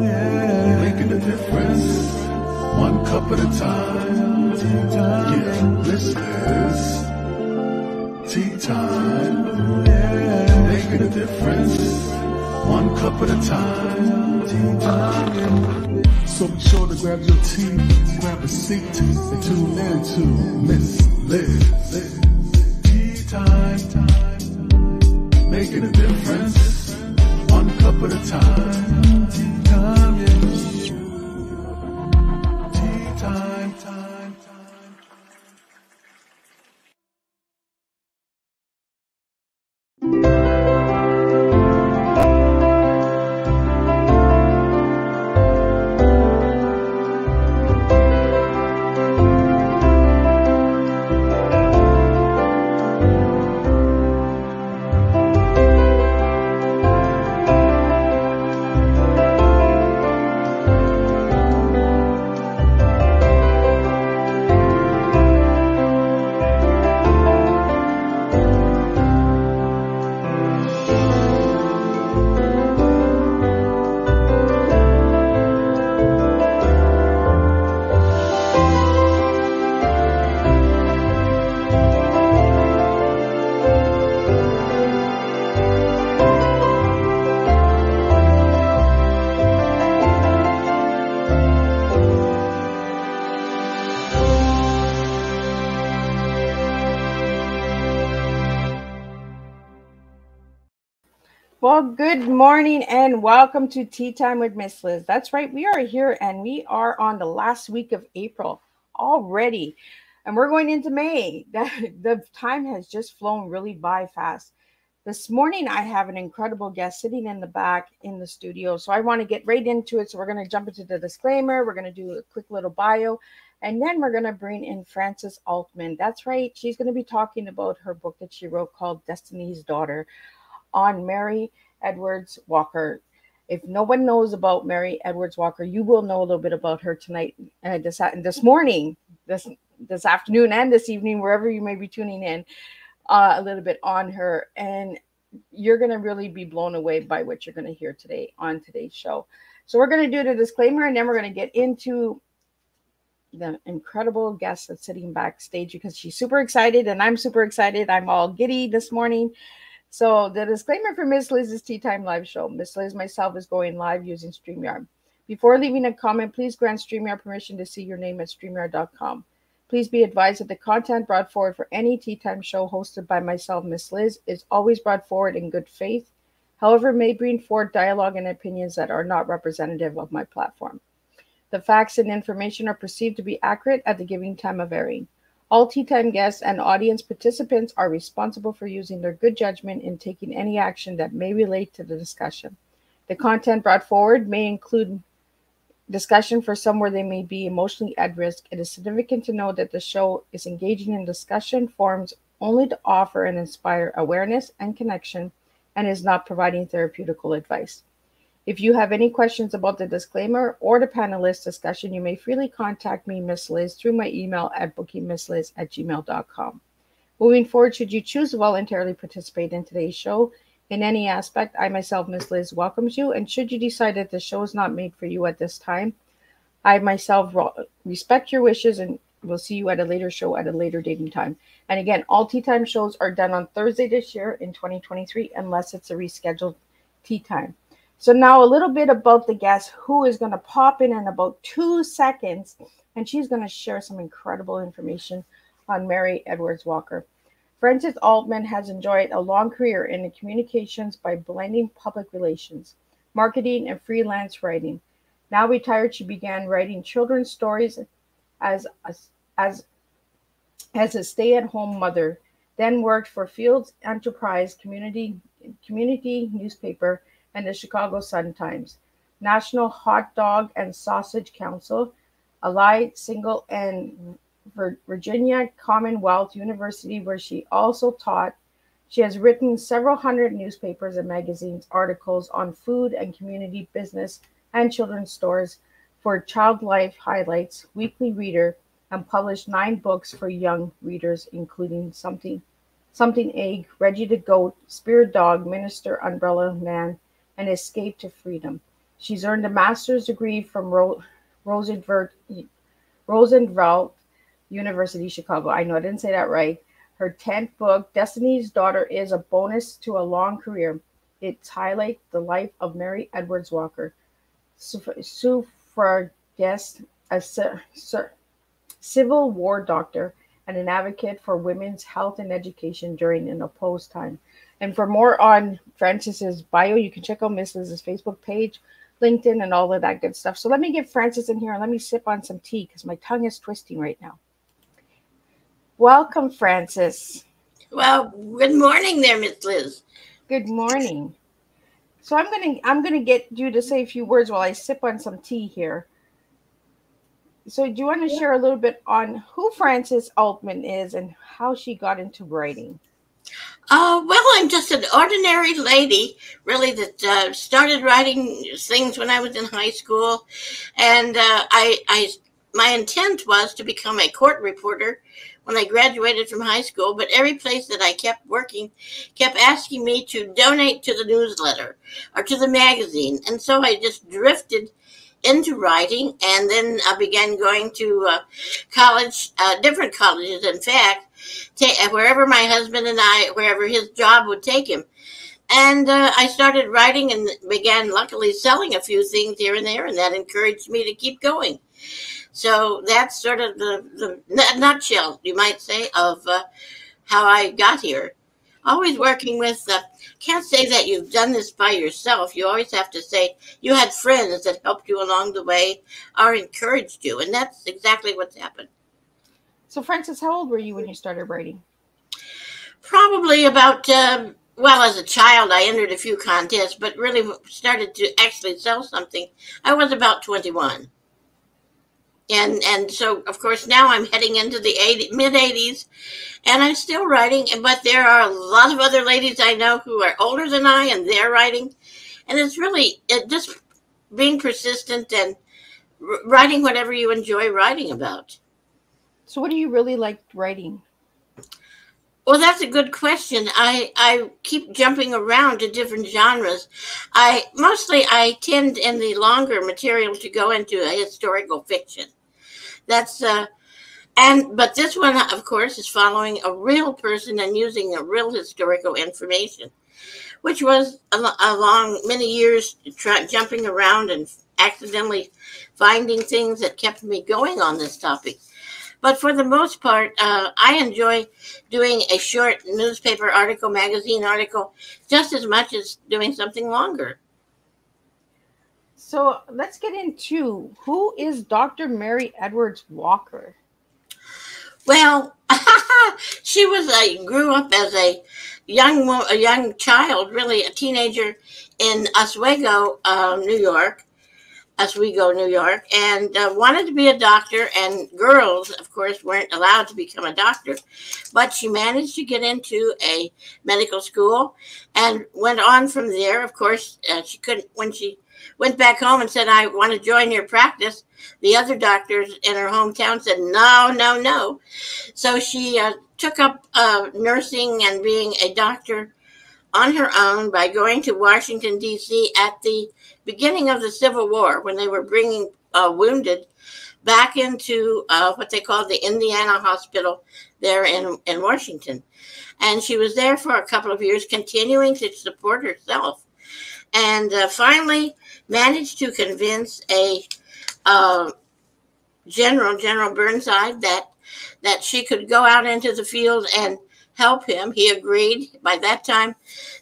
yeah. Making a difference, one cup at a time. Tea time. Yeah, Miss Liz. Tea time. Yeah. Making a difference, one cup at a time. Tea time. So be sure to grab your tea, grab a seat, and tune in to Miss Liz. Tea time. Making a difference, one cup at a time. Tea time, yeah. Tea time. Well, good morning and welcome to Tea Time with Miss Liz. That's right, we are here and we are on the last week of April already. And we're going into May. The time has just flown really by fast. This morning, I have an incredible guest sitting in the back in the studio. So I want to get right into it. So we're going to jump into the disclaimer. We're going to do a quick little bio. And then we're going to bring in Frances Altman. That's right. She's going to be talking about her book that she wrote called Destiny's Daughter on Mary Edwards Walker. If no one knows about Mary Edwards Walker, you will know a little bit about her tonight, this morning, this afternoon, and this evening, wherever you may be tuning in, a little bit on her. And you're going to really be blown away by what you're going to hear today on today's show. So we're going to do the disclaimer, and then we're going to get into the incredible guest that's sitting backstage because she's super excited, and I'm super excited. I'm all giddy this morning. So the disclaimer for Miss Liz's Tea Time live show. Miss Liz myself is going live using StreamYard. Before leaving a comment, please grant StreamYard permission to see your name at StreamYard.com. Please be advised that the content brought forward for any Tea Time show hosted by myself, Miss Liz, is always brought forward in good faith. However, may bring forward dialogue and opinions that are not representative of my platform. The facts and information are perceived to be accurate at the given time of airing. All Tea Time guests and audience participants are responsible for using their good judgment in taking any action that may relate to the discussion. The content brought forward may include discussion for some where they may be emotionally at risk. It is significant to know that the show is engaging in discussion forums only to offer and inspire awareness and connection and is not providing therapeutical advice. If you have any questions about the disclaimer or the panelist discussion, you may freely contact me, Miss Liz, through my email at bookingmissliz@gmail.com. Moving forward, should you choose to voluntarily participate in today's show in any aspect, I myself, Miss Liz, welcomes you. And should you decide that the show is not made for you at this time, I myself respect your wishes and will see you at a later show at a later date and time. And again, all Tea Time shows are done on Thursday this year in 2023, unless it's a rescheduled Tea Time. So now a little bit about the guest who is going to pop in about 2 seconds, and she's going to share some incredible information on Mary Edwards Walker. Frances Altman has enjoyed a long career in the communications by blending public relations, marketing, and freelance writing. Now retired, she began writing children's stories as a stay-at-home mother, then worked for Fields Enterprise community newspaper and the Chicago Sun-Times, National Hot Dog and Sausage Council, Allied Single, and Virginia Commonwealth University, where she also taught. She has written several hundred newspapers and magazines articles on food and community business and children's stores for Child Life Highlights, Weekly Reader, and published 9 books for young readers, including Something Egg, Reggie the Goat, Spirit Dog, Minister, Umbrella Man, and Escape to Freedom. She's earned a master's degree from Roosevelt University, Chicago. I know I didn't say that right. Her 10th book, Destiny's Daughter, is a bonus to a long career. It highlights the life of Mary Edwards Walker, suffragist, a Civil War doctor, and an advocate for women's health and education during an opposed time. And for more on Frances's bio, you can check out Miss Liz's Facebook page, LinkedIn, and all of that good stuff. So let me get Frances in here and let me sip on some tea because my tongue is twisting right now. Welcome, Frances. Well, good morning there, Miss Liz. Good morning. So I'm gonna get you to say a few words while I sip on some tea here. So do you want to share a little bit on who Frances Altman is and how she got into writing? Well, I'm just an ordinary lady, really, that started writing things when I was in high school. And my intent was to become a court reporter when I graduated from high school. But every place that I kept working kept asking me to donate to the newsletter or to the magazine. And so I just drifted into writing, and then I began going to college, different colleges, in fact, wherever my husband and wherever his job would take him. And I started writing and began luckily selling a few things here and there, and that encouraged me to keep going. So that's sort of the nutshell, you might say, of how I got here. Always working with, can't say that you've done this by yourself. You always have to say you had friends that helped you along the way or encouraged you. And that's exactly what's happened. So, Frances, how old were you when you started writing? Probably about, well, as a child, I entered a few contests, but really started to actually sell something. I was about 21. And so, of course, now I'm heading into the mid-80s, and I'm still writing, but there are a lot of other ladies I know who are older than I, and they're writing. And it's really just being persistent and writing whatever you enjoy writing about. So what do you really like writing? Well, that's a good question. I keep jumping around to different genres. I tend in the longer material to go into a historical fiction. That's but this one, of course, is following a real person and using a real historical information, which was along many years jumping around and accidentally finding things that kept me going on this topic. But for the most part, I enjoy doing a short newspaper article, magazine article, just as much as doing something longer. So let's get into who is Dr. Mary Edwards Walker? Well, grew up as a young child, really a teenager in Oswego, New York, and wanted to be a doctor. And girls, of course, weren't allowed to become a doctor, but she managed to get into a medical school and went on from there. Of course, she couldn't, when she went back home and said, I want to join your practice, the other doctors in her hometown said, no, no, no. So she took up nursing and being a doctor on her own by going to Washington, D.C. at the beginning of the Civil War, when they were bringing wounded back into what they called the Indiana Hospital there in Washington. And she was there for a couple of years, continuing to support herself, and finally managed to convince a General Burnside that she could go out into the field and help him. He agreed. By that time,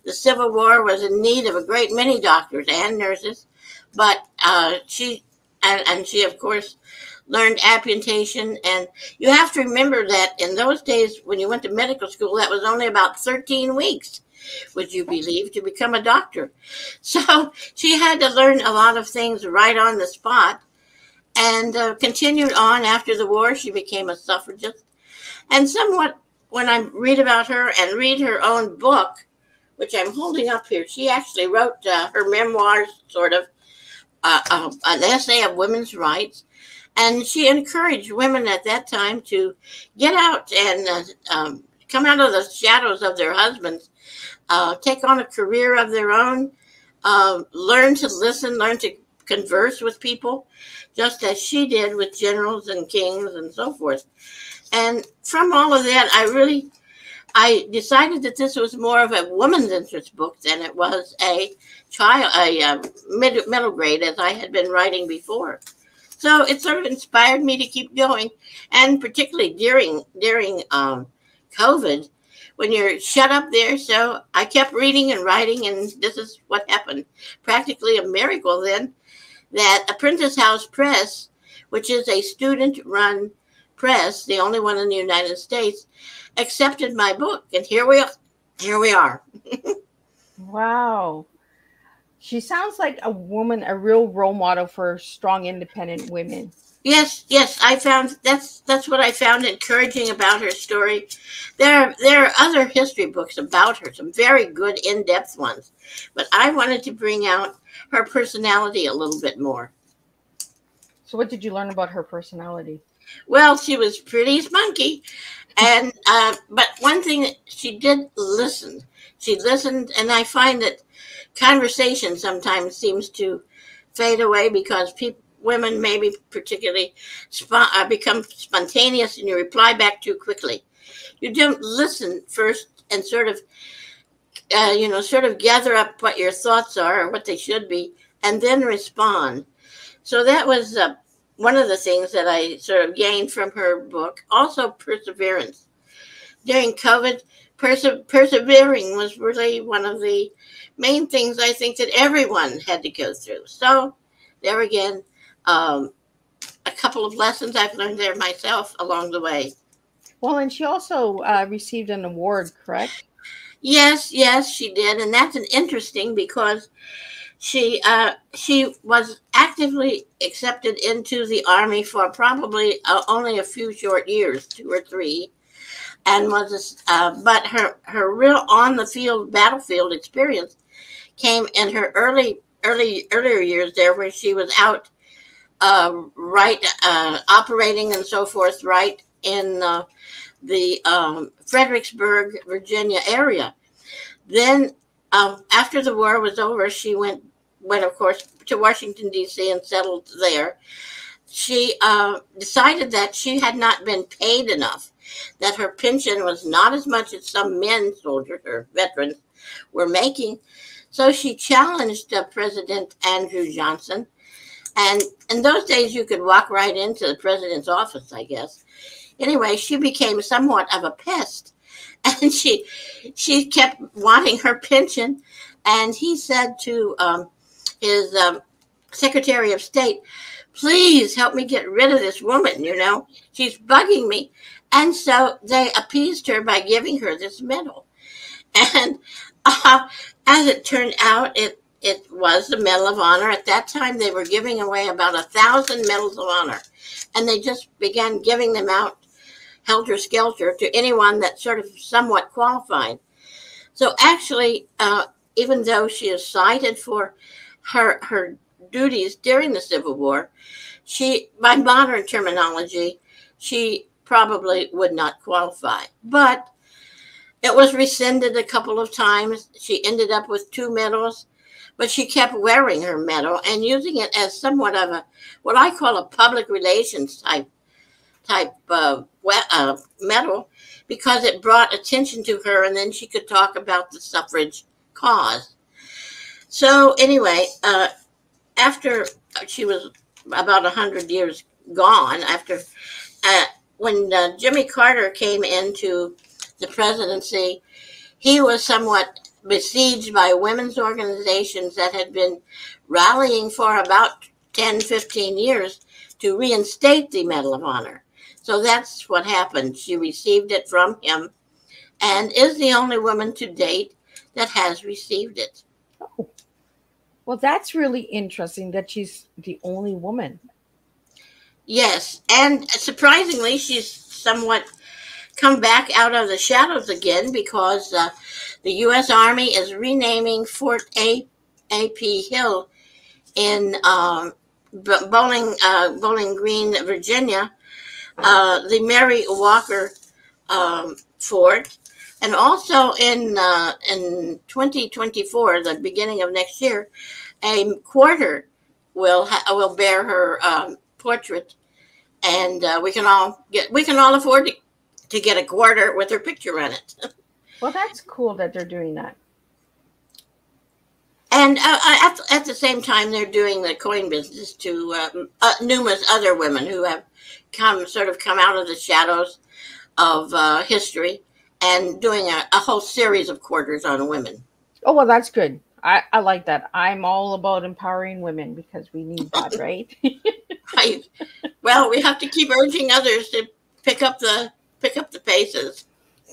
the Civil War was in need of a great many doctors and nurses, but she, of course, learned amputation. And you have to remember that in those days, when you went to medical school, that was only about 13 weeks, would you believe, to become a doctor. So she had to learn a lot of things right on the spot, and continued on after the war. She became a suffragist. And somewhat, when I read about her and read her own book, which I'm holding up here, she actually wrote her memoirs, sort of, an essay of women's rights. And she encouraged women at that time to get out and come out of the shadows of their husbands, take on a career of their own, learn to listen, learn to converse with people, just as she did with generals and kings and so forth. And from all of that, I decided that this was more of a woman's interest book than it was a middle grade, as I had been writing before. So it sort of inspired me to keep going, and particularly during COVID, when you're shut up there. So I kept reading and writing, and this is what happened. Practically a miracle then, that Apprentice House Press, which is a student-run press, the only one in the United States, accepted my book, and here we are. Wow. She sounds like a woman, a real role model for strong, independent women. Yes, I found that's what I found encouraging about her story. There are other history books about her, some very good in-depth ones, but I wanted to bring out her personality a little bit more. So what did you learn about her personality? Well, she was pretty spunky, and but one thing, she did listen. She listened, and I find that conversation sometimes seems to fade away because women maybe particularly become spontaneous, and you reply back too quickly. You don't listen first and sort of gather up what your thoughts are or what they should be, and then respond. So that was one of the things that I sort of gained from her book. Also, perseverance. During COVID, persevering was really one of the main things I think that everyone had to go through. So there again, a couple of lessons I've learned there myself along the way. Well, and she also received an award, correct? Yes, she did. And that's an interesting because she was actively accepted into the Army for probably only a few short years, 2 or 3, and but her real on the field battlefield experience came in her earlier years there, where she was out operating and so forth, right in the Fredericksburg, Virginia area. Then after the war was over, she went of course to Washington, D.C. and settled there. She decided that she had not been paid enough, that her pension was not as much as some men soldiers or veterans were making. So she challenged President Andrew Johnson. And in those days, you could walk right into the president's office, I guess. Anyway, she became somewhat of a pest. And she kept wanting her pension. And he said to his Secretary of State, please help me get rid of this woman, she's bugging me. And so they appeased her by giving her this medal. And as it turned out, it was the Medal of Honor. At that time, they were giving away about 1,000 Medals of Honor. And they just began giving them out helter-skelter to anyone that sort of somewhat qualified. So actually, even though she is cited for her duties during the Civil War, by modern terminology, she probably would not qualify. But it was rescinded a couple of times. She ended up with 2 medals, but she kept wearing her medal and using it as somewhat of what I call a public relations type medal, because it brought attention to her, and then she could talk about the suffrage cause. So anyway, after she was about 100 years gone, when Jimmy Carter came into the presidency, he was somewhat besieged by women's organizations that had been rallying for about 10, 15 years to reinstate the Medal of Honor. So that's what happened. She received it from him and is the only woman to date that has received it. Oh, well, that's really interesting that she's the only woman. Yes, and surprisingly, she's somewhat come back out of the shadows again, because the U.S. Army is renaming Fort A.P. Hill in Bowling Green, Virginia, the Mary Walker Fort. And also in 2024, the beginning of next year, a quarter will bear her portrait, and we can all afford to get a quarter with her picture on it. Well, that's cool that they're doing that. And at the same time, they're doing the coin business to numerous other women who have come out of the shadows of history and doing a whole series of quarters on women. Oh, well, that's good. I like that. I'm all about empowering women because we need that, right? Right. Well, we have to keep urging others to pick up the paces.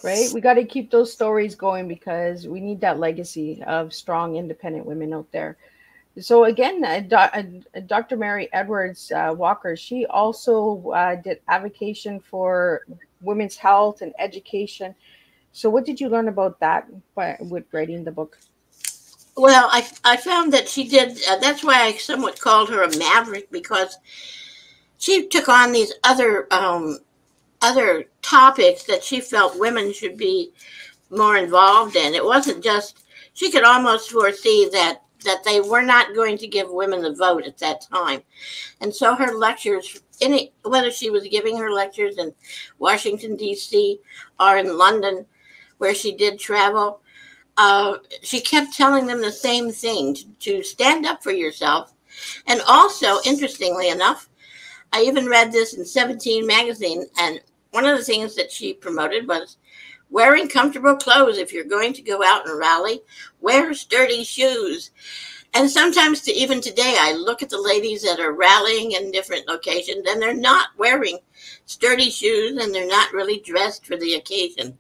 Right? We got to keep those stories going because we need that legacy of strong, independent women out there. So again, Dr. Mary Edwards Walker, she also did advocacy for women's health and education. So what did you learn about that with writing the book? Well, I found that she did. That's why I somewhat called her a maverick, because she took on these other topics that she felt women should be more involved in. It wasn't just, she could almost foresee that they were not going to give women the vote at that time. And so her lectures, whether she was giving her lectures in Washington, D.C. or in London, where she did travel, she kept telling them the same thing, to stand up for yourself. And also, interestingly enough, I even read this in 17 magazine, and one of the things that she promoted was wearing comfortable clothes. If you're going to go out and rally, wear sturdy shoes. And sometimes, even today, I look at the ladies that are rallying in different locations, and they're not wearing sturdy shoes, and they're not really dressed for the occasion.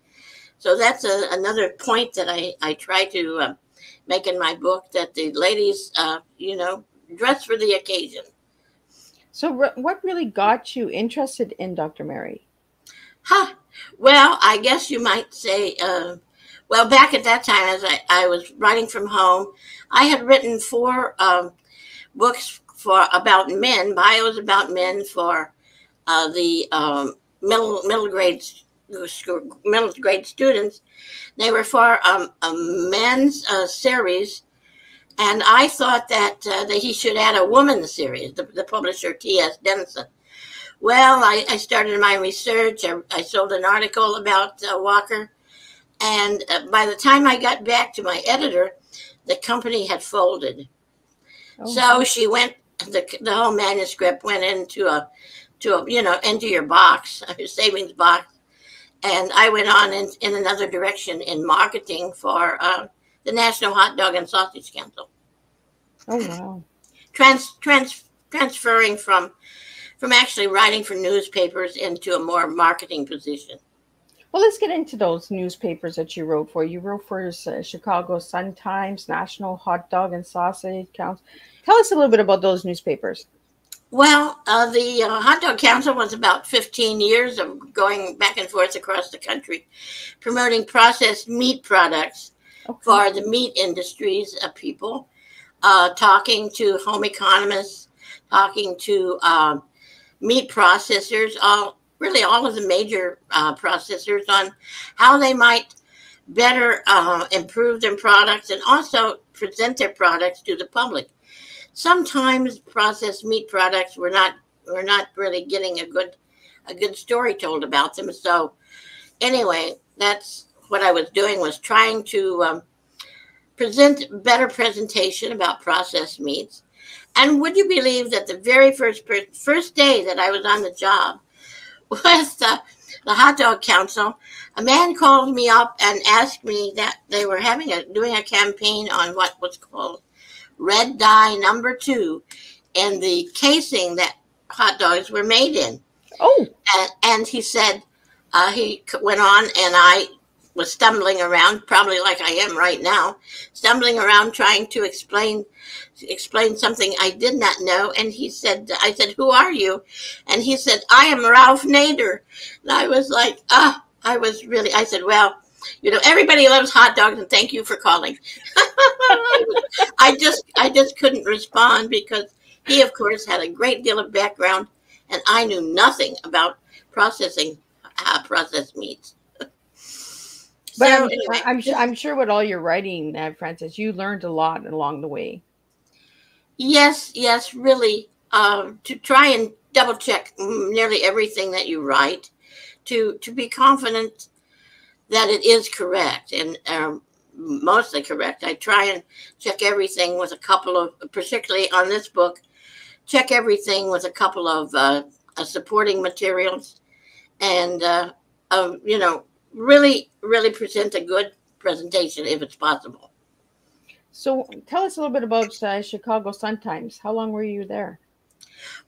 So that's another point that I try to make in my book, that the ladies, dress for the occasion. So what really got you interested in Dr. Mary? Well, I guess you might say, well, back at that time, as I was writing from home, I had written 4 books about men, bios about men for the middle grade students. They were for a men's series, and I thought that he should add a woman's series. The publisher, T.S. Denison. Well, I started my research. I sold an article about Walker, and by the time I got back to my editor, the company had folded. Oh. So she went. The whole manuscript went into into your box, your savings box, and I went on in another direction in marketing for the National Hot Dog and Sausage Council. Oh wow! Transferring from actually writing for newspapers into a more marketing position. Well, let's get into those newspapers that you wrote for. You wrote for Chicago Sun-Times, National Hot Dog and Sausage Council. Tell us a little bit about those newspapers. Well, the Hot Dog Council was about 15 years of going back and forth across the country, promoting processed meat products for the meat industries of people, talking to home economists, talking to meat processors, all of the major processors, on how they might better improve their products and also present their products to the public. Sometimes processed meat products were not really getting a good story told about them. So anyway, that's what I was doing, was trying to present better presentation about processed meats. And would you believe that the very first day that I was on the job with the Hot Dog Council, a man called me up and asked me that they were doing a campaign on what was called red dye number 2 in the casing that hot dogs were made in. Oh. And he said, he went on, and I was stumbling around, probably like I am right now, stumbling around trying to explain something I did not know. And I said, who are you? And he said, I am Ralph Nader. And I was like, I said, well, everybody loves hot dogs, and thank you for calling. I just couldn't respond, because he, of course, had a great deal of background, and I knew nothing about processed meats. But so, I'm sure with all your writing, Frances, you learned a lot along the way. Yes, really. To try and double check nearly everything that you write, to be confident that it is correct and mostly correct. I try and check everything with a couple of, particularly on this book, check everything with a couple of supporting materials, and you know, really present a good presentation if it's possible. So tell us a little bit about Chicago Sun-Times. How long were you there?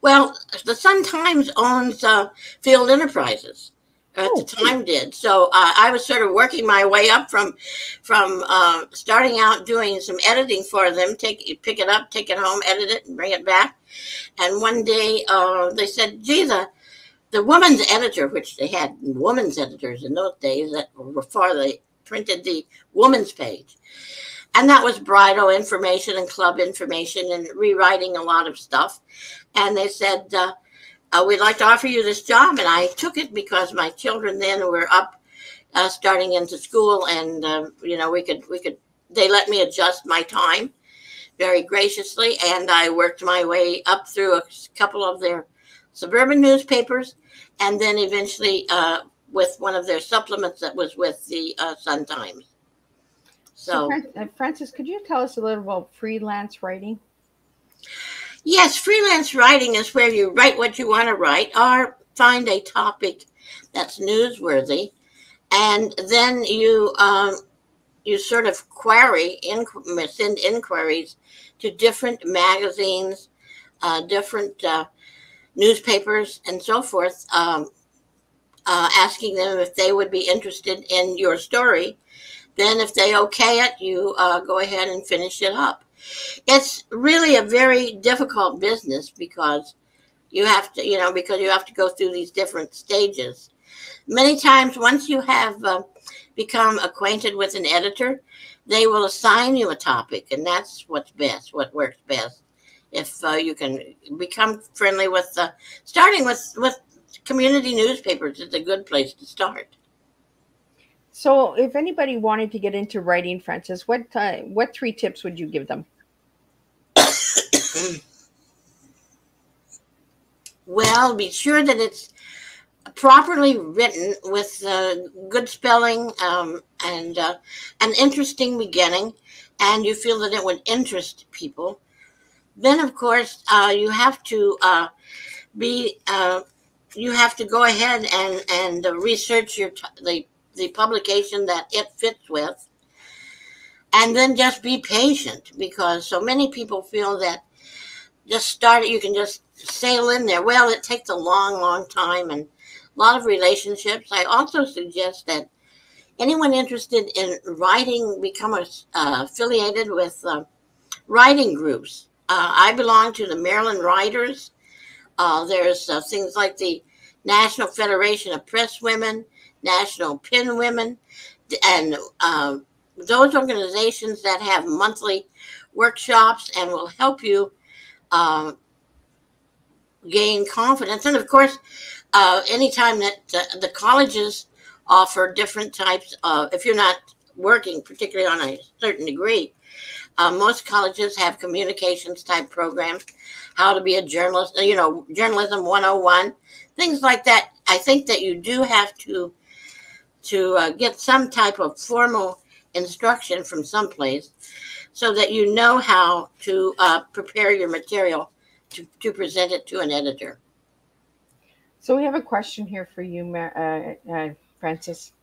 Well, the Sun-Times owns Field Enterprises. At the time did. So I was sort of working my way up from starting out doing some editing for them, pick it up, take it home, edit it, and bring it back. And one day they said, gee, the woman's editor, which they had women's editors in those days that were before they printed the woman's page. And that was bridal information and club information and rewriting a lot of stuff. And they said, we'd like to offer you this job. And I took it because my children then were up starting into school. And, you know, they let me adjust my time very graciously. And I worked my way up through a couple of their suburban newspapers. And then eventually with one of their supplements that was with the Sun-Times. So Frances, could you tell us a little about freelance writing? Yes, freelance writing is where you write what you want to write or find a topic that's newsworthy, and then you sort of send inquiries to different magazines, different newspapers, and so forth, asking them if they would be interested in your story. Then if they okay it, you go ahead and finish it up. It's really a very difficult business because you have to go through these different stages. Many times once you have become acquainted with an editor, they will assign you a topic, and that's what's best, what works best. If you can become friendly with, starting with community newspapers is a good place to start. So if anybody wanted to get into writing, Frances, what 3 tips would you give them? Well, be sure that it's properly written with good spelling and an interesting beginning, and you feel that it would interest people. Then, of course, you have to go ahead and research the publication that it fits with, and then just be patient, because so many people feel that you can just sail in there. Well, it takes a long time and a lot of relationships. I also suggest that anyone interested in writing become affiliated with writing groups. I belong to the Maryland Writers. There's things like the National Federation of Press Women, National Pen Women, and those organizations that have monthly workshops and will help you gain confidence. And of course, anytime that the colleges offer different types of, if you're not working particularly on a certain degree, most colleges have communications type programs, how to be a journalist, journalism 101, things like that. I think that you do have to get some type of formal instruction from someplace so that you know how to prepare your material to present it to an editor. So we have a question here for you, Frances.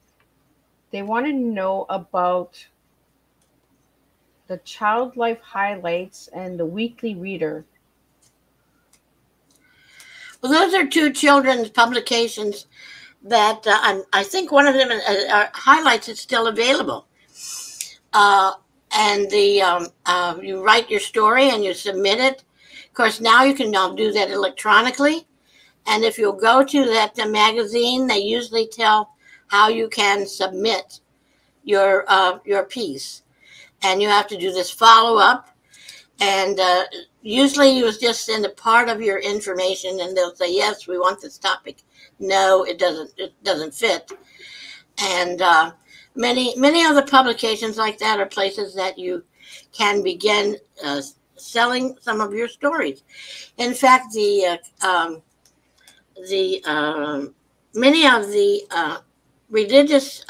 They want to know about the Child Life Highlights and the Weekly Reader. Well, those are 2 children's publications that I think one of them Highlights is still available. And you write your story and you submit it. Of course, now you can now do that electronically. And if you'll go to that magazine, they usually tell how you can submit your piece. And you have to do this follow-up. And usually you just send a part of your information and they'll say, yes, we want this topic. No, it doesn't fit. And many other publications like that are places that you can begin selling some of your stories. In fact, many of the religious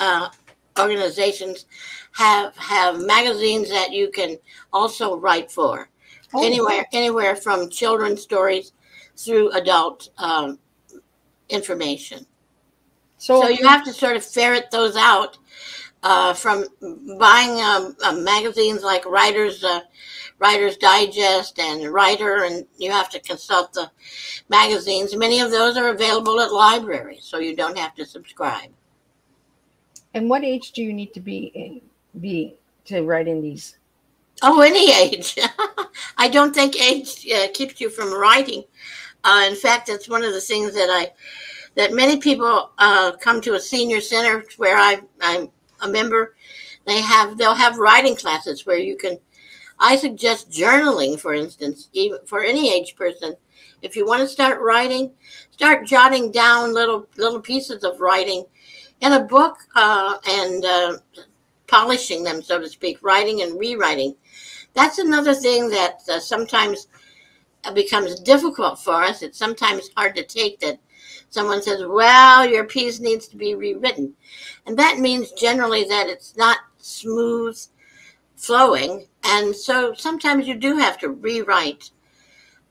organizations have magazines that you can also write for. Oh. Anywhere from children's stories through adult information. So you have to sort of ferret those out from buying magazines like Writer's Digest and Writer, and you have to consult the magazines. Many of those are available at libraries, so you don't have to subscribe. And what age do you need to be to write in these? Oh, any age. I don't think age keeps you from writing. In fact, it's one of the things that many people come to a senior center where I'm a member. They'll have writing classes where you can. I suggest journaling, for instance, even for any age person. If you want to start writing, start jotting down little pieces of writing in a book and polishing them, so to speak, writing and rewriting. That's another thing that sometimes becomes difficult for us. It's sometimes hard to take that someone says, well, your piece needs to be rewritten. And that means generally that it's not smooth flowing. And so sometimes you do have to rewrite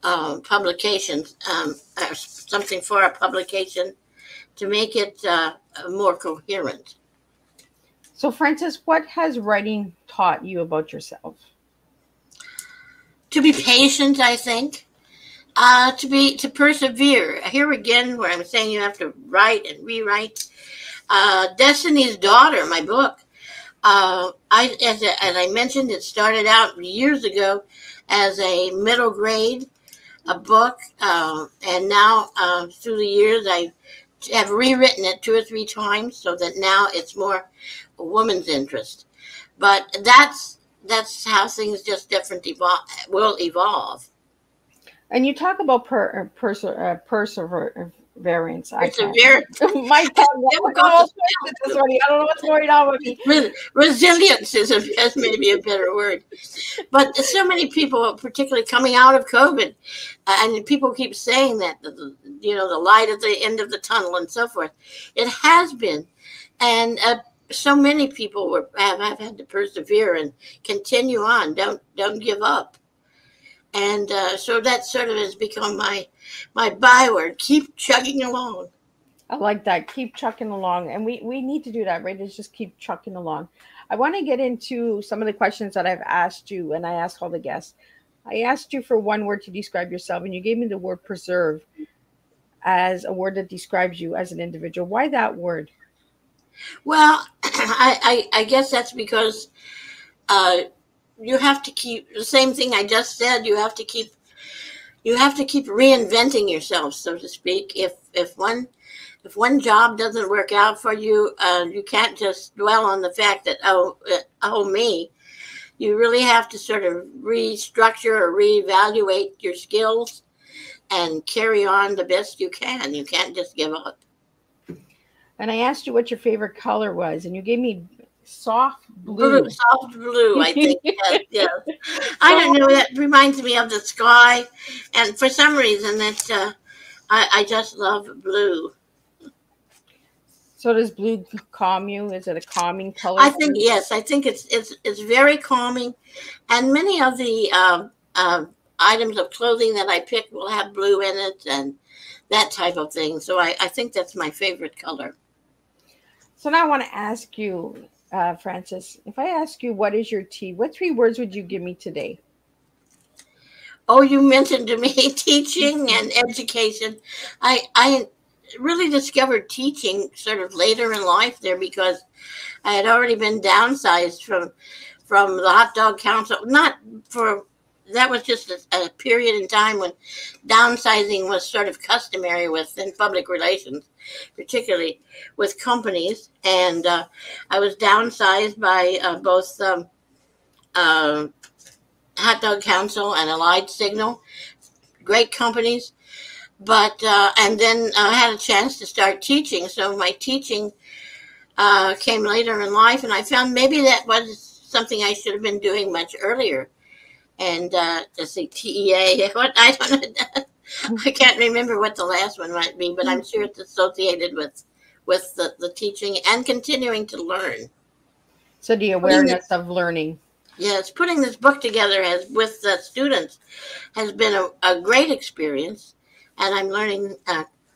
publications, or something for a publication to make it more coherent. So, Frances, what has writing taught you about yourself? To be patient, I think. To persevere. Here again, where I'm saying you have to write and rewrite. Destiny's Daughter, my book. As I mentioned, it started out years ago as a middle grade book, and now through the years I have rewritten it 2 or 3 times so that now it's more a woman's interest. But that's how things just will evolve. And you talk about perseverance. Perseverance. My tongue. I don't know what's going on with me. Resilience is maybe a better word. But so many people, particularly coming out of COVID, and people keep saying that, the light at the end of the tunnel and so forth. It has been. And so many people have had to persevere and continue on. Don't give up. And so that sort of has become my byword. Keep chugging along. I like that. Keep chucking along. And we need to do that, right? Is just keep chucking along. I want to get into some of the questions that I've asked you, and I asked all the guests. I asked you for one word to describe yourself, and you gave me the word preserve as a word that describes you as an individual. Why that word? Well, I guess that's because you have to keep the same thing I just said. You have to keep reinventing yourself, so to speak. If one job doesn't work out for you, you can't just dwell on the fact that oh me. You really have to sort of restructure or reevaluate your skills and carry on the best you can. You can't just give up. And I asked you what your favorite color was, and you gave me soft blue. Soft blue, I think. Yes. I don't know. That reminds me of the sky, and for some reason, I just love blue. So does blue calm you? Is it a calming color? I think yes. I think it's very calming, and many of the items of clothing that I pick will have blue in it, and that type of thing. So I think that's my favorite color. So now I want to ask you, Frances, if I ask you what is your T, what 3 words would you give me today? Oh, you mentioned to me teaching and education. I really discovered teaching sort of later in life there because I had already been downsized from the Hot Dog Council. That was just a period in time when downsizing was sort of customary within public relations, particularly with companies. And I was downsized by both Hot Dog Council and Allied Signal, great companies. But and then I had a chance to start teaching. So my teaching came later in life, and I found maybe that was something I should have been doing much earlier. and let's see, TEA. What, I don't know. I can't remember what the last one might be, but I'm sure it's associated with the teaching and continuing to learn. So the awareness of learning. Yes, putting this book together with the students has been a great experience, and I'm learning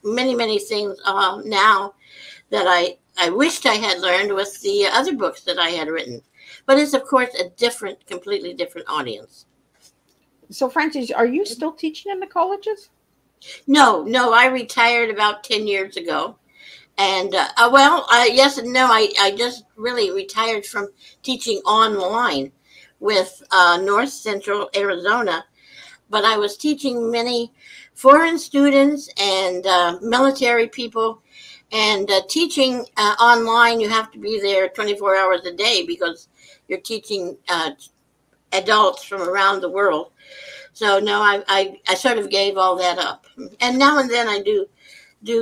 many things now that I wished I had learned with the other books that I had written. But it's, of course, a completely different audience. So, Frances, are you still teaching in the colleges? No, I retired about 10 years ago. And, yes and no, I just really retired from teaching online with North Central Arizona. But I was teaching many foreign students and military people. And teaching online, you have to be there 24 hours a day because you're teaching adults from around the world. So no, I sort of gave all that up. And now and then I do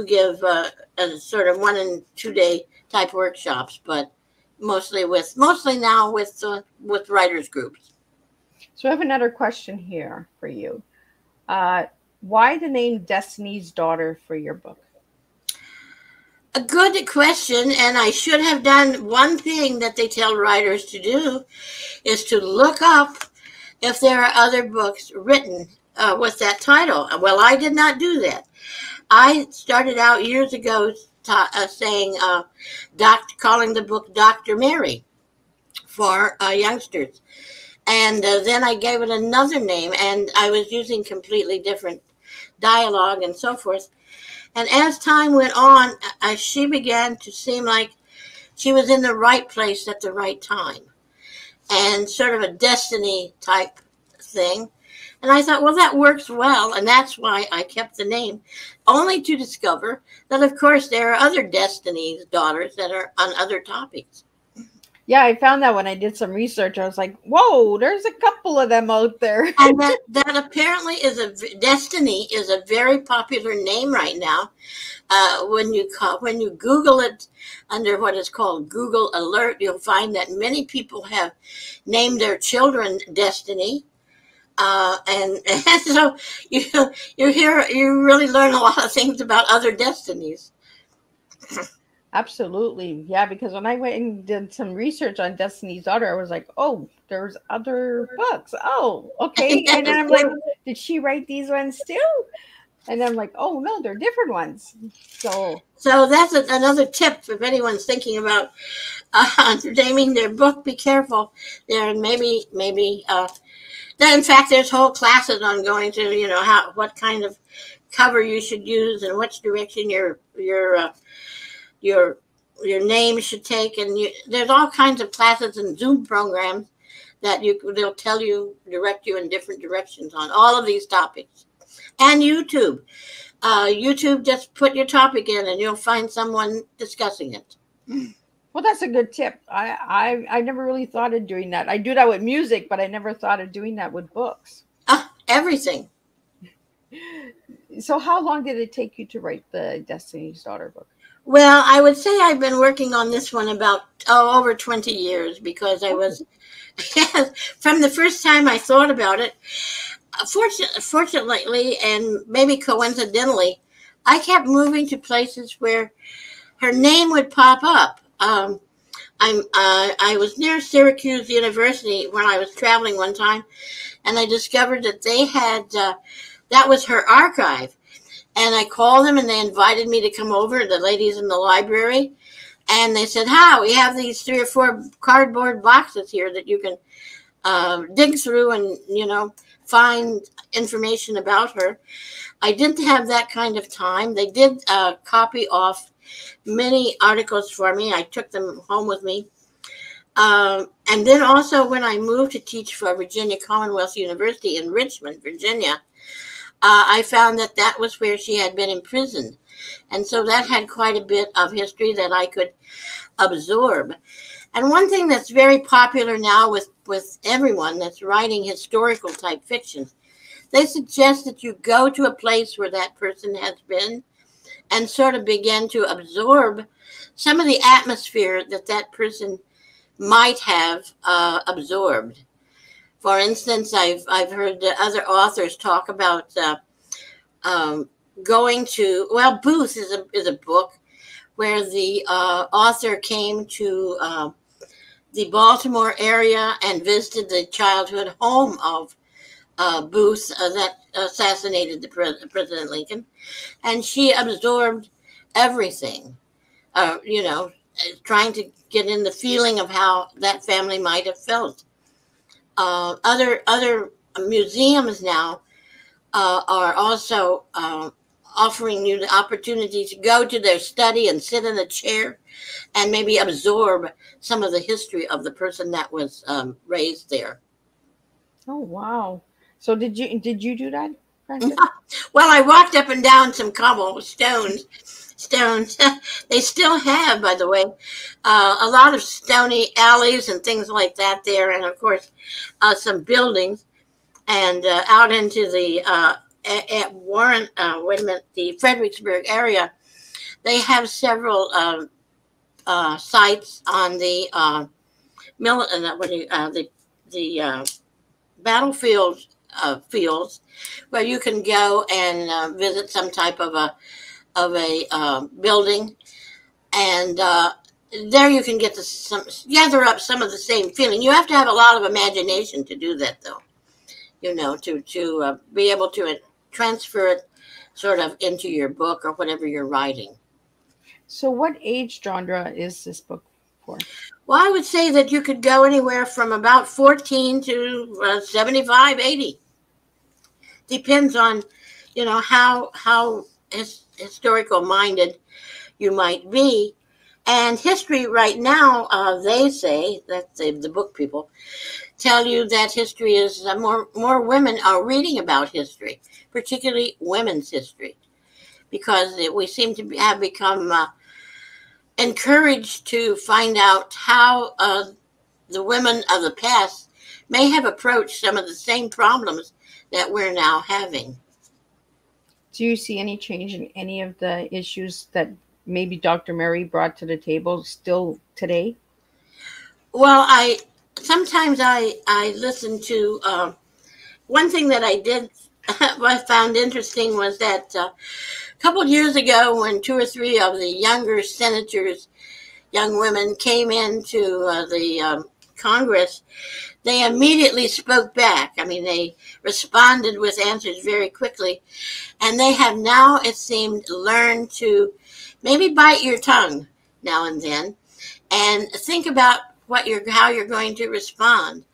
give a sort of 1 and 2 day type workshops, but mostly now with writers groups. So I have another question here for you. Why the name Destiny's Daughter for your book? A good question, and I should have done one thing that they tell writers to do, is to look up if there are other books written with that title. Well, I did not do that. I started out years ago saying, calling the book Dr. Mary for youngsters. And then I gave it another name, and I was using completely different dialogue and so forth. And as time went on, she began to seem like she was in the right place at the right time, and sort of a destiny type thing. And I thought, well, that works well, and that's why I kept the name, only to discover that, of course, there are other Destiny's Daughters that are on other topics. Yeah, I found that when I did some research. I was like, whoa, there's a couple of them out there. And that apparently Destiny is a very popular name right now. When you Google it under what is called Google Alert, you'll find that many people have named their children Destiny. And so you really learn a lot of things about other destinies. Absolutely. Yeah, because when I went and did some research on Destiny's Daughter, I was like, oh, there's other books. Oh, okay. And then I'm like, did she write these ones too? And I'm like, oh, no, they're different ones. So that's another tip if anyone's thinking about naming their book. Be careful there, and maybe in fact, there's whole classes on going to what kind of cover you should use and which direction your name should take, and there's all kinds of classes and Zoom programs that they'll direct you in different directions on all of these topics. And YouTube, just put your topic in, and you'll find someone discussing it. Well, that's a good tip. I never really thought of doing that. I do that with music, but I never thought of doing that with books. Everything. So how long did it take you to write the Destiny's Daughter book? Well, I would say I've been working on this one about over 20 years, because I was, from the first time I thought about it, fortunately, and maybe coincidentally, I kept moving to places where her name would pop up. I was near Syracuse University when I was traveling one time, and I discovered that they had, that was her archive. And I called them, and they invited me to come over, the ladies in the library. And they said, we have these 3 or 4 cardboard boxes here that you can dig through and, find information about her. I didn't have that kind of time. They did copy off many articles for me. I took them home with me. And then also when I moved to teach for Virginia Commonwealth University in Richmond, Virginia, I found that was where she had been imprisoned. And so that had quite a bit of history that I could absorb. And one thing that's very popular now with everyone that's writing historical type fiction, they suggest that you go to a place where that person has been and sort of begin to absorb some of the atmosphere that person might have absorbed. For instance, I've heard other authors talk about going to, well, Booth is a book where the author came to the Baltimore area and visited the childhood home of Booth that assassinated the President Lincoln, and she absorbed everything, trying to get in the feeling of how that family might have felt. Other museums now are also offering you the opportunity to go to their study and sit in a chair and maybe absorb some of the history of the person that was raised there. Oh, wow. So did you do that, Frances? Well, I walked up and down some stones. They still have, by the way, a lot of stony alleys and things like that there, and of course some buildings, and out into the at Warren, the Fredericksburg area, they have several sites on the battlefield fields where you can go and visit some type of a building, and there you can gather up some of the same feeling. You have to have a lot of imagination to do that, though. To be able to transfer it sort of into your book or whatever you're writing. So what age genre is this book for? Well, I would say that you could go anywhere from about 14 to 75, 80. Depends on, how historical minded you might be. And history right now, they say, that the book people tell you that history is more women are reading about history, particularly women's history, because we seem to have become encouraged to find out how the women of the past may have approached some of the same problems that we're now having. Do you see any change in any of the issues that maybe Dr. Mary brought to the table still today? Well, sometimes I listen to one thing that I did I found interesting was that a couple of years ago, when 2 or 3 of the younger senators, young women, came into the Congress, they immediately spoke back. I mean, they responded with answers very quickly, and they have now, it seemed, learned to maybe bite your tongue now and then and think about how you're going to respond.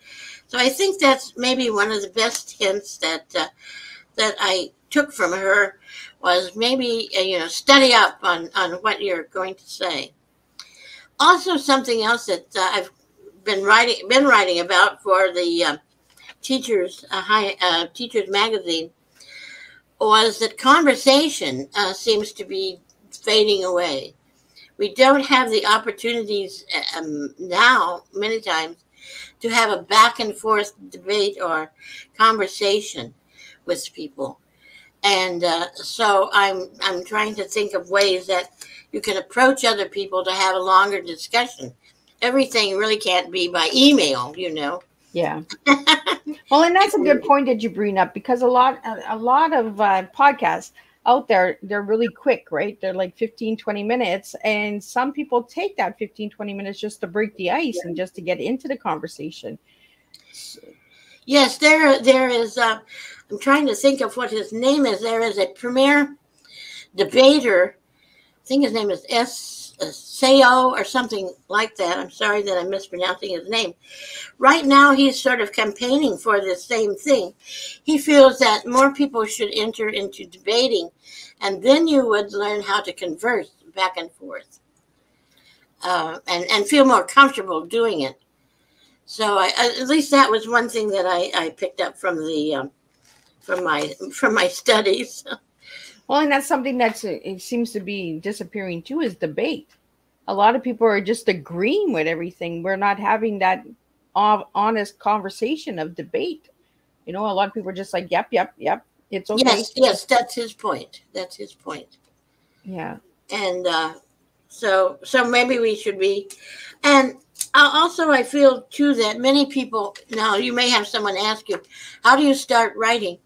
So I think that's maybe one of the best hints that I took from her, was maybe study up on what you're going to say. Also, something else that I've been writing about for the teachers magazine was that conversation seems to be fading away. We don't have the opportunities now, many times, to have a back and forth debate or conversation with people. And so I'm trying to think of ways that you can approach other people to have a longer discussion. Everything really can't be by email, Yeah. Well, and that's a good point that you bring up, because a lot of podcasts out there, they're really quick, right? They're like 15, 20 minutes. And some people take that 15, 20 minutes just to break the ice and just to get into the conversation. Yes, there is, I'm trying to think of what his name is. There is a premier debater. I think his name is Sao or something like that. I'm sorry that I'm mispronouncing his name. Right now, he's sort of campaigning for the same thing. He feels that more people should enter into debating, and then you would learn how to converse back and forth, and feel more comfortable doing it. So at least that was one thing that I picked up from my studies. Well, and that's something it seems to be disappearing too, is debate. A lot of people are just agreeing with everything. We're not having that honest conversation of debate. A lot of people are just like, yep, it's okay. Yes, that's his point. Yeah. And so maybe we should be And also, I feel too that many people, now you may have someone ask you, how do you start writing?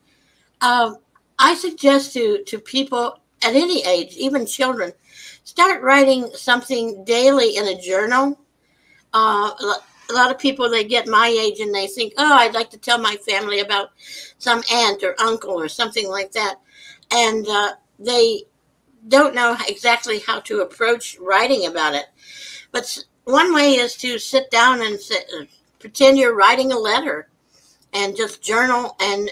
I suggest to people at any age, even children, start writing something daily in a journal. A lot of people, they get my age and they think, oh, I'd like to tell my family about some aunt or uncle or something like that. And they don't know exactly how to approach writing about it. But one way is to sit down and pretend you're writing a letter and just journal and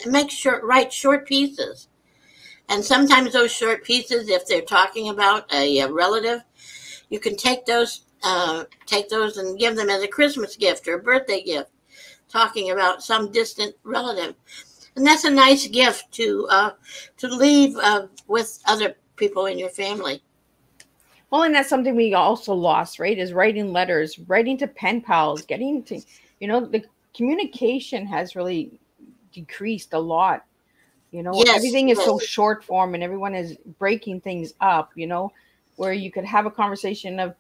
write short pieces. And sometimes those short pieces, if they're talking about a relative, you can take those and give them as a Christmas gift or a birthday gift, talking about some distant relative. And that's a nice gift to leave with other people in your family. Well, and that's something we also lost, right? Is writing letters, writing to pen pals, getting to, the communication has really decreased a lot. Yes, everything is so short form and everyone is breaking things up, where you could have a conversation of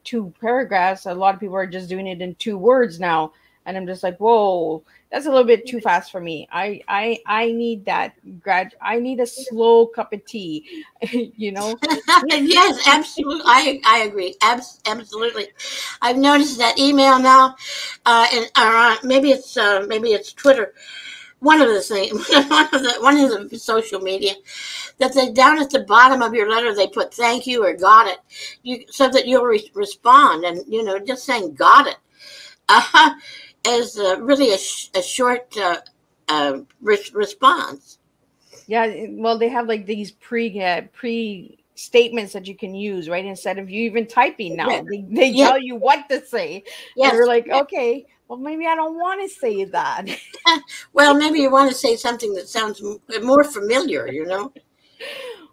2 paragraphs. A lot of people are just doing it in 2 words now. And I'm just like, whoa, that's a little bit too fast for me. I need that I need a slow cup of tea, Yes, absolutely. I agree. Absolutely. I've noticed that email now, and maybe it's Twitter. One of the social media, that they down at the bottom of your letter, they put thank you or got it, so that you'll respond. And, just saying got it is really a short response. Yeah, well, they have like these pre statements that you can use, right? Instead of you even typing now, they tell you what to say. Yes. And you're like, okay, well, maybe I don't want to say that. Well, maybe you want to say something that sounds more familiar,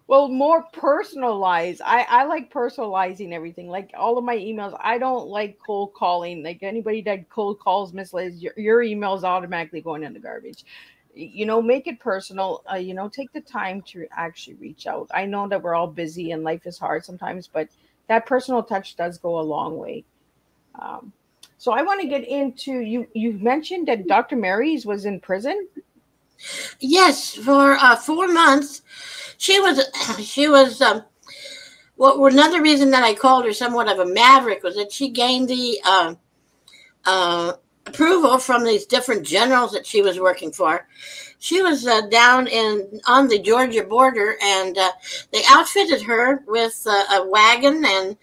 Well, more personalized. I like personalizing everything. Like all of my emails, I don't like cold calling. Like anybody that cold calls Miss Liz, your email is automatically going in the garbage. Make it personal. Take the time to actually reach out. I know that we're all busy and life is hard sometimes, but that personal touch does go a long way. So I want to get into, you mentioned that Dr. Mary's was in prison. Yes, for 4 months. She was well, another reason that I called her somewhat of a maverick was that she gained the approval from these different generals that she was working for. She was down on the Georgia border, and they outfitted her with a wagon and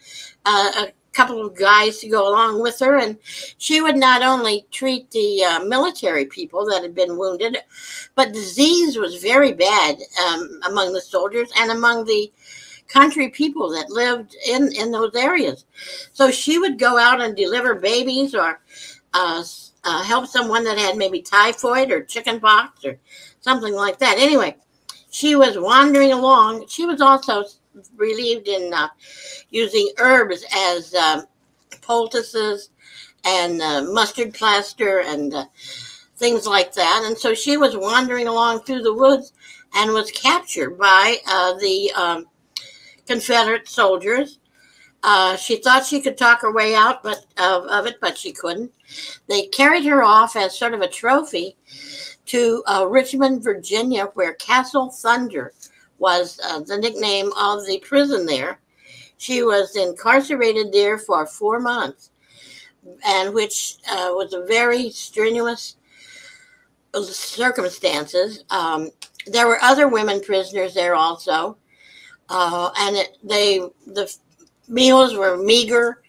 a couple of guys to go along with her, and she would not only treat the military people that had been wounded, but disease was very bad among the soldiers and among the country people that lived in those areas. So she would go out and deliver babies or help someone that had maybe typhoid or chicken pox or something like that. Anyway, she was wandering along. She was also relieved in using herbs as poultices and mustard plaster and things like that. And so she was wandering along through the woods and was captured by the Confederate soldiers. She thought she could talk her way out of it, but she couldn't. They carried her off as sort of a trophy to Richmond, Virginia, where Castle Thunder was the nickname of the prison there. She was incarcerated there for 4 months, and which was a very strenuous circumstances. There were other women prisoners there also, and the meals were meager.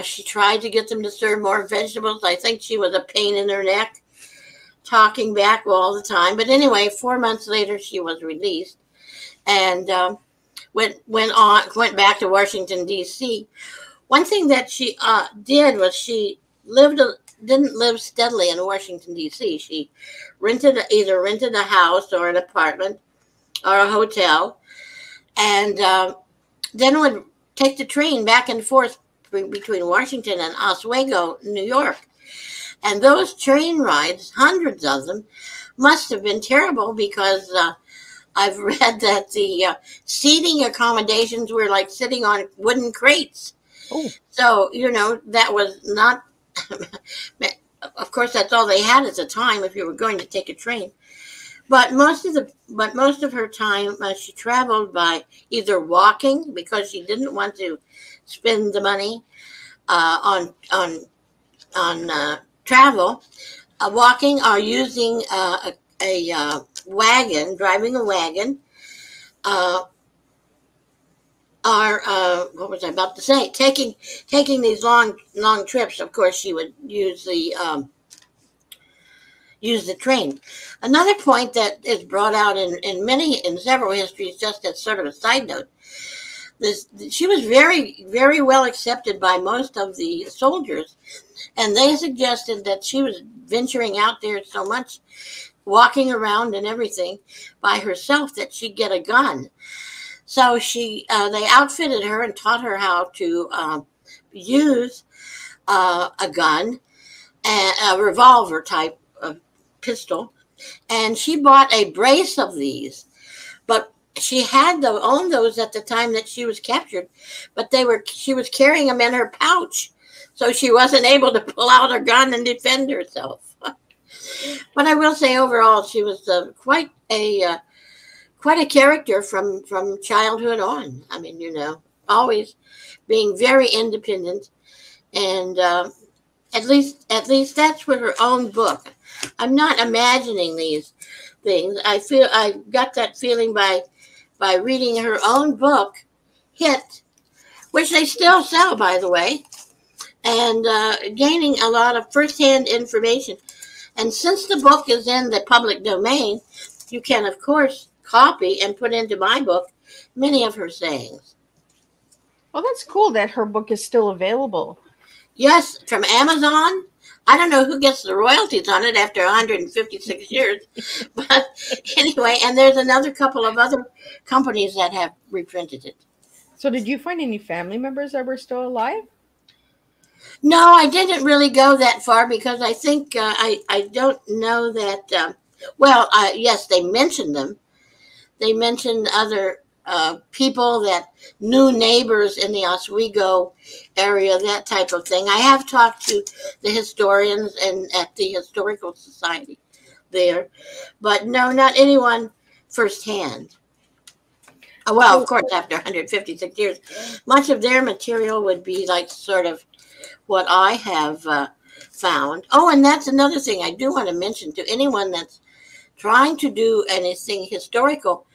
She tried to get them to serve more vegetables. I think she was a pain in her neck, talking back all the time. But anyway, 4 months later, she was released and went back to Washington, D.C. One thing that she did was she didn't live steadily in Washington, D.C. She either rented a house or an apartment or a hotel, and then would take the train back and forth between Washington and Oswego, New York. And those train rides, hundreds of them, must have been terrible because I've read that the seating accommodations were like sitting on wooden crates. Oh, So, that was not, of course, that's all they had at the time if you were going to take a train. But most of her time, she traveled by either walking because she didn't want to spend the money on travel, walking or using a wagon, driving a wagon, or what was I about to say? Taking these long trips. Of course, she would use the train. Another point that is brought out in several histories, just as sort of a side note, she was very, very well accepted by most of the soldiers, and they suggested that she was venturing out there so much, walking around and everything by herself, that she'd get a gun. So they outfitted her and taught her how to use a gun, and a revolver type of pistol, and she bought a brace of these. But she had owned those at the time that she was captured, but she was carrying them in her pouch, so she wasn't able to pull out her gun and defend herself. But I will say, overall, she was quite a character from childhood on. I mean, always being very independent, and at least that's with her own book. I'm not imagining these things. I got that feeling by reading her own book, Hit, which they still sell, by the way, and gaining a lot of firsthand information. And since the book is in the public domain, you can, of course, copy and put into my book many of her sayings. well, that's cool that her book is still available. Yes, from Amazon. I don't know who gets the royalties on it after 156 years. But anyway, and there's another couple of other companies that have reprinted it. So did you find any family members that were still alive? No, I didn't really go that far because I think I don't know that. Yes, they mentioned them. They mentioned other people that knew neighbors in the Oswego area, that type of thing. I have talked to the historians and at the Historical Society there, but no, not anyone firsthand. Well, of course, after 156 years, much of their material would be like sort of what I have found. Oh, and that's another thing I do want to mention to anyone that's trying to do anything historical.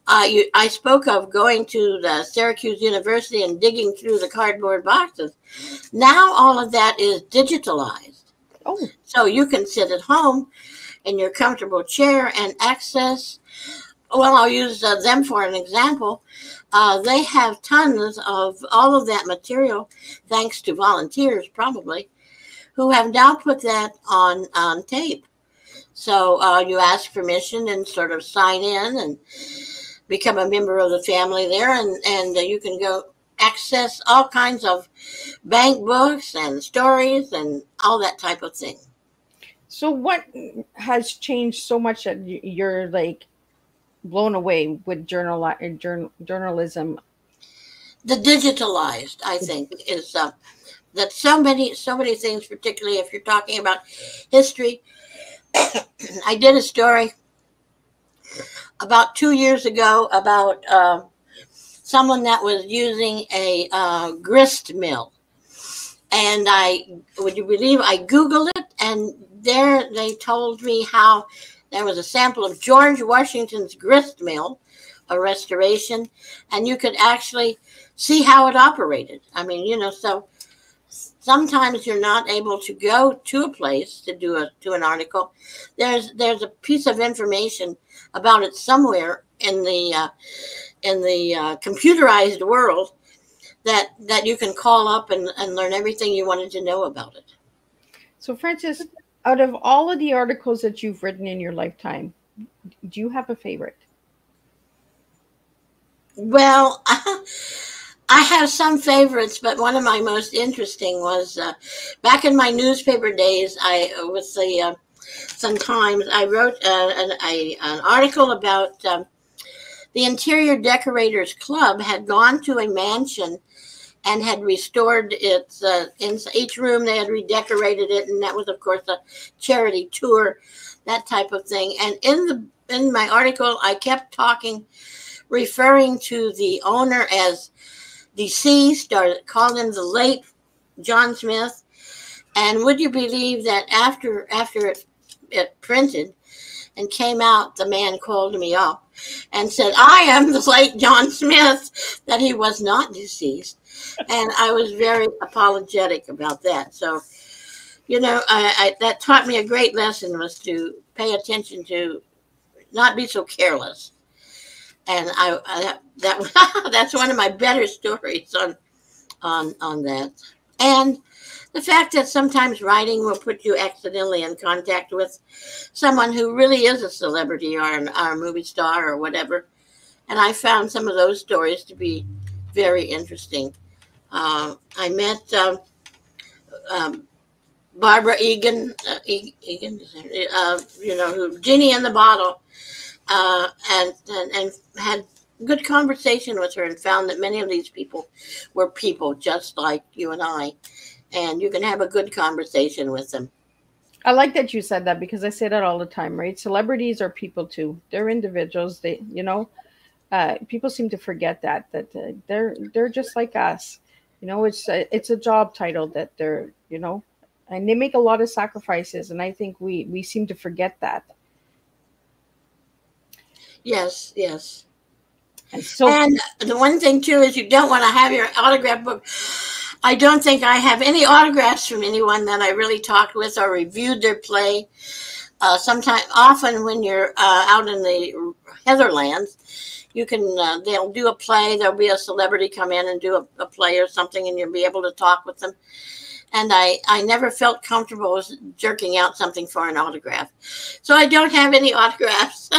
I spoke of going to the Syracuse University and digging through the cardboard boxes. Now all of that is digitalized. Oh, So you can sit at home in your comfortable chair and access, well, I'll use them for an example. They have tons of all of that material, thanks to volunteers probably, who have now put that on tape. So you ask permission and sort of sign in and become a member of the family there, and you can go access all kinds of bank books and stories and all that type of thing. so what has changed so much that you're like blown away with journalism? The digitalized, I think, is that so many things, particularly if you're talking about history. I did a story about 2 years ago about someone that was using a grist mill. And would you believe, I Googled it, and there they told me how there was a sample of George Washington's grist mill, a restoration, and you could actually see how it operated. I mean, so sometimes you're not able to go to a place to do an article. There's a piece of information about it somewhere in the computerized world that you can call up and learn everything you wanted to know about it. So Frances, out of all of the articles that you've written in your lifetime, do you have a favorite? Well, I have some favorites, but one of my most interesting was back in my newspaper days. Sometimes I wrote an article about the Interior Decorators Club had gone to a mansion and had restored its in each room. They had redecorated it, and that was, of course, a charity tour, that type of thing. And in my article, I kept referring to the owner as deceased, or called him the late John Smith. And would you believe that after it printed and came out, the man called me up and said, I am the late John Smith, that he was not deceased. And I was very apologetic about that. So, that taught me a great lesson, was to pay attention, to not be so careless. And that's one of my better stories on that. And the fact that sometimes writing will put you accidentally in contact with someone who really is a celebrity, or a movie star or whatever. And I found some of those stories to be very interesting. I met Barbara Egan, who Genie in the Bottle, and had good conversation with her, and found that many of these people were people just like you and I, and you can have a good conversation with them. I like that you said that, because I say that all the time, right? Celebrities are people too. They're individuals. They, people seem to forget that they're just like us. It's a job title that they're, and they make a lot of sacrifices, and I think we seem to forget that. Yes. And the one thing too is you don't want to have your autograph book. I don't think I have any autographs from anyone that I really talked with or reviewed their play. Often when you're out in the Heatherlands, you can they'll do a play. There'll be a celebrity come in and do a play or something, and you'll be able to talk with them. And I never felt comfortable jerking out something for an autograph. So I don't have any autographs.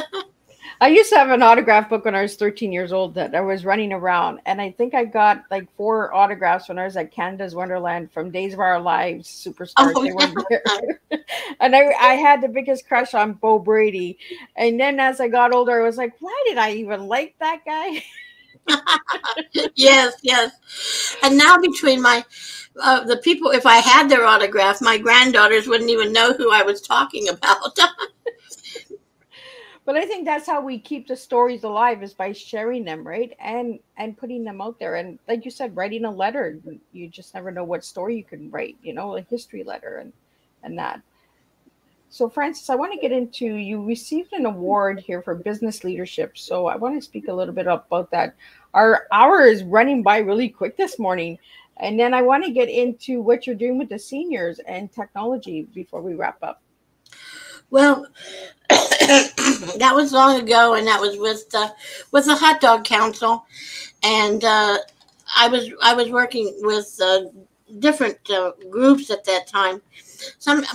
I used to have an autograph book when I was 13 years old that I was running around, and I think I got like 4 autographs when I was at Canada's Wonderland from Days of Our Lives superstars. Oh, they were there. And I had the biggest crush on Bo Brady. And then as I got older, I was like, why did I even like that guy? Yes. And now between the people, if I had their autograph, my granddaughters wouldn't even know who I was talking about. But I think that's how we keep the stories alive, is by sharing them, right? And putting them out there. And like you said, writing a letter, you just never know what story you can write, a history letter and that. So Frances, I want to get into, you received an award here for business leadership. So I want to speak a little bit about that. Our hour is running by really quick this morning. And then I want to get into what you're doing with the seniors and technology before we wrap up. Well, that was long ago, and that was with the Hot Dog Council, and I was working with different groups at that time. And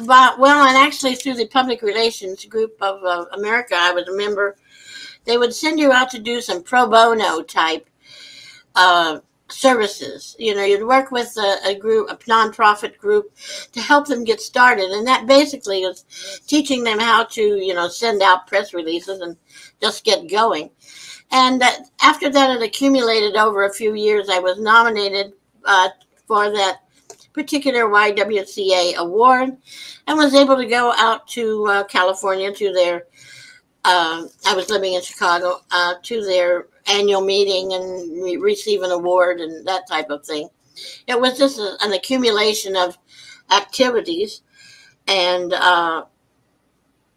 actually through the Public Relations Group of America, I was a member. They would send you out to do some pro bono type services. You'd work with a nonprofit group to help them get started, and that basically is teaching them how to send out press releases and just get going. And after that, it accumulated over a few years. I was nominated for that particular YWCA award, and was able to go out to California to their I was living in Chicago, to their annual meeting and receive an award and that type of thing. It was just an accumulation of activities, and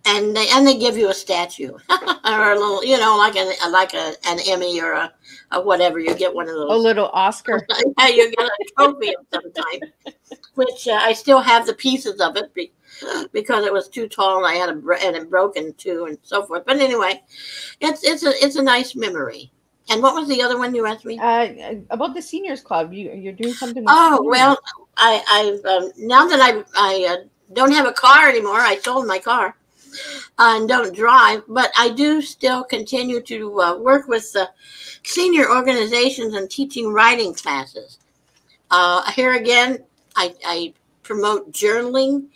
they give you a statue or a little, like an Emmy or a whatever. You get one of those. A little Oscar. You get a trophy of some type, which I still have the pieces of it because it was too tall and and it broken too and so forth. But anyway, it's a nice memory. And what was the other one you asked me? About the seniors club. You're doing something. Well, I now that I don't have a car anymore. I sold my car and don't drive, but I do still continue to work with senior organizations and teaching writing classes. Here again, I promote journaling.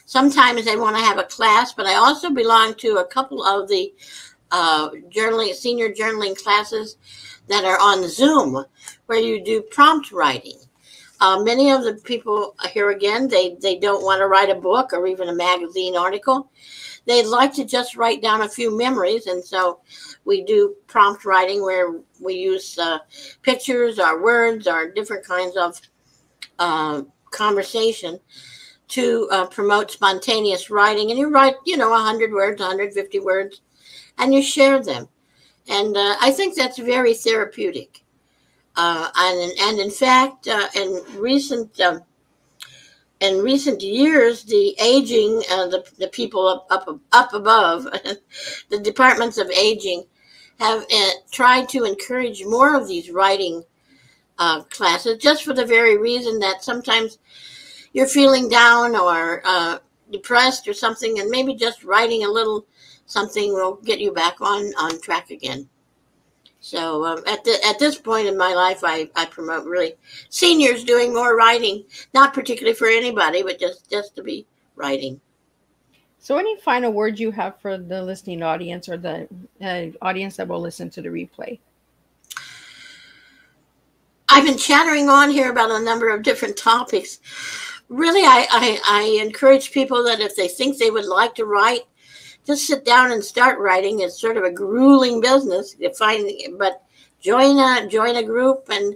Sometimes they want to have a class, but I also belong to a couple of the senior journaling classes that are on Zoom, where you do prompt writing. Many of the people here again, they don't want to write a book or even a magazine article. They'd like to just write down a few memories, and so we do prompt writing where we use pictures or words or different kinds of conversation to promote spontaneous writing. And you write, 100 words, 150 words, and you share them. And I think that's very therapeutic. And in fact, in recent years, the aging, the people up above, the departments of aging, have tried to encourage more of these writing classes, just for the very reason that sometimes you're feeling down or depressed or something, and maybe just writing a little something will get you back on track again. So at this point in my life, I promote really seniors doing more writing, not particularly for anybody, but just to be writing. So any final words you have for the listening audience or the audience that will listen to the replay? I've been chattering on here about a number of different topics. Really, I encourage people that if they think they would like to write, just sit down and start writing. It's sort of a grueling business to find, but join a group and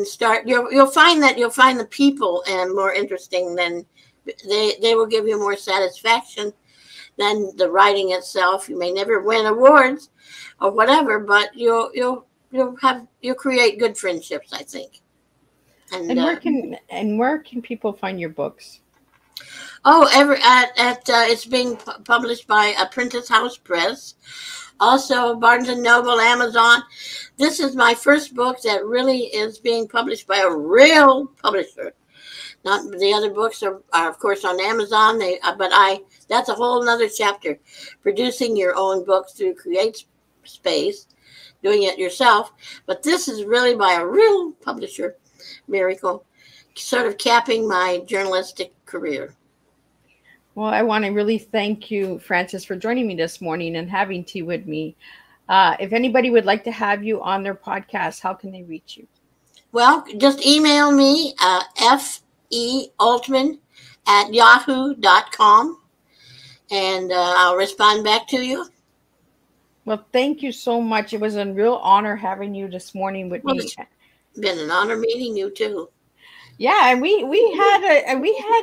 start. You'll find the people more interesting than they will give you more satisfaction than the writing itself. You may never win awards or whatever, but you'll create good friendships, I think. And where can people find your books? Oh, it's being published by Apprentice House Press, also Barnes & Noble, Amazon. This is my first book that really is being published by a real publisher. Not the other books are of course on Amazon. That's a whole nother chapter. Producing your own book through Create Space, doing it yourself. But this is really by a real publisher. Miracle, sort of capping my journalistic career. Well, I want to really thank you, Frances, for joining me this morning and having tea with me. If anybody would like to have you on their podcast, how can they reach you? Well, just email me, fealtman@yahoo.com, and I'll respond back to you. Well, thank you so much. It was a real honor having you this morning with me. It's been an honor meeting you too. Yeah, and we had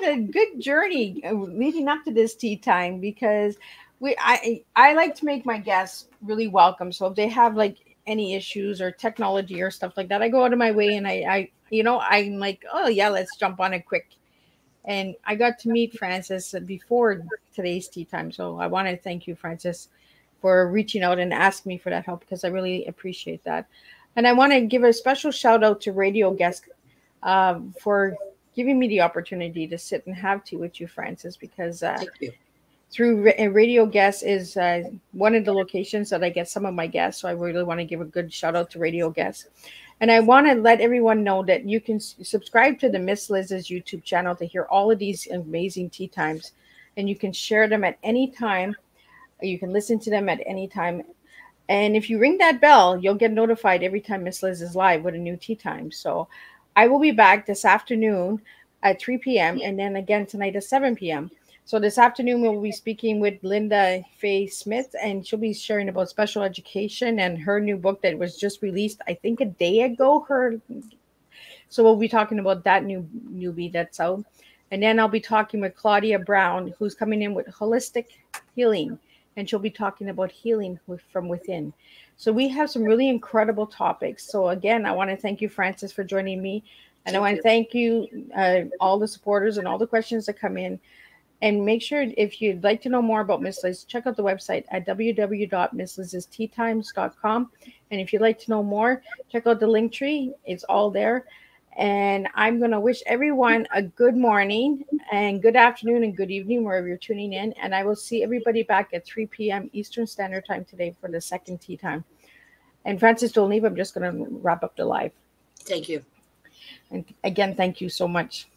a good journey leading up to this tea time, because I like to make my guests really welcome. So if they have like any issues or technology or stuff like that, I go out of my way and I'm like, oh yeah, let's jump on it quick. And I got to meet Frances before today's tea time. So I want to thank you, Frances, for reaching out and asking me for that help, because I really appreciate that. And I want to give a special shout out to radio guest for giving me the opportunity to sit and have tea with you, Frances, because Thank you. through Radio Guest is one of the locations that I get some of my guests. So I really want to give a good shout out to Radio Guest. And I want to let everyone know that you can subscribe to the Miss Liz's YouTube channel to hear all of these amazing tea times. And you can share them at any time. You can listen to them at any time. And if you ring that bell, you'll get notified every time Miss Liz is live with a new tea time. So I will be back this afternoon at 3 p.m. and then again tonight at 7 p.m. So this afternoon, we'll be speaking with Linda Faye Smith, and she'll be sharing about special education and her new book that was just released, I think, a day ago. So we'll be talking about that newbie that's out. And then I'll be talking with Claudia Brown, who's coming in with holistic healing, and she'll be talking about healing from within. So we have some really incredible topics. So again, I want to thank you, Frances, for joining me. And I want to thank you, all the supporters and all the questions that come in. And make sure, if you'd like to know more about Miss Liz, check out the website at www.misslizsteatimes.com. And if you'd like to know more, check out the link tree. It's all there. And I'm going to wish everyone a good morning and good afternoon and good evening, wherever you're tuning in. And I will see everybody back at 3 p.m. Eastern Standard Time today for the second tea time. And Frances, don't leave. I'm just going to wrap up the live. Thank you. And again, thank you so much.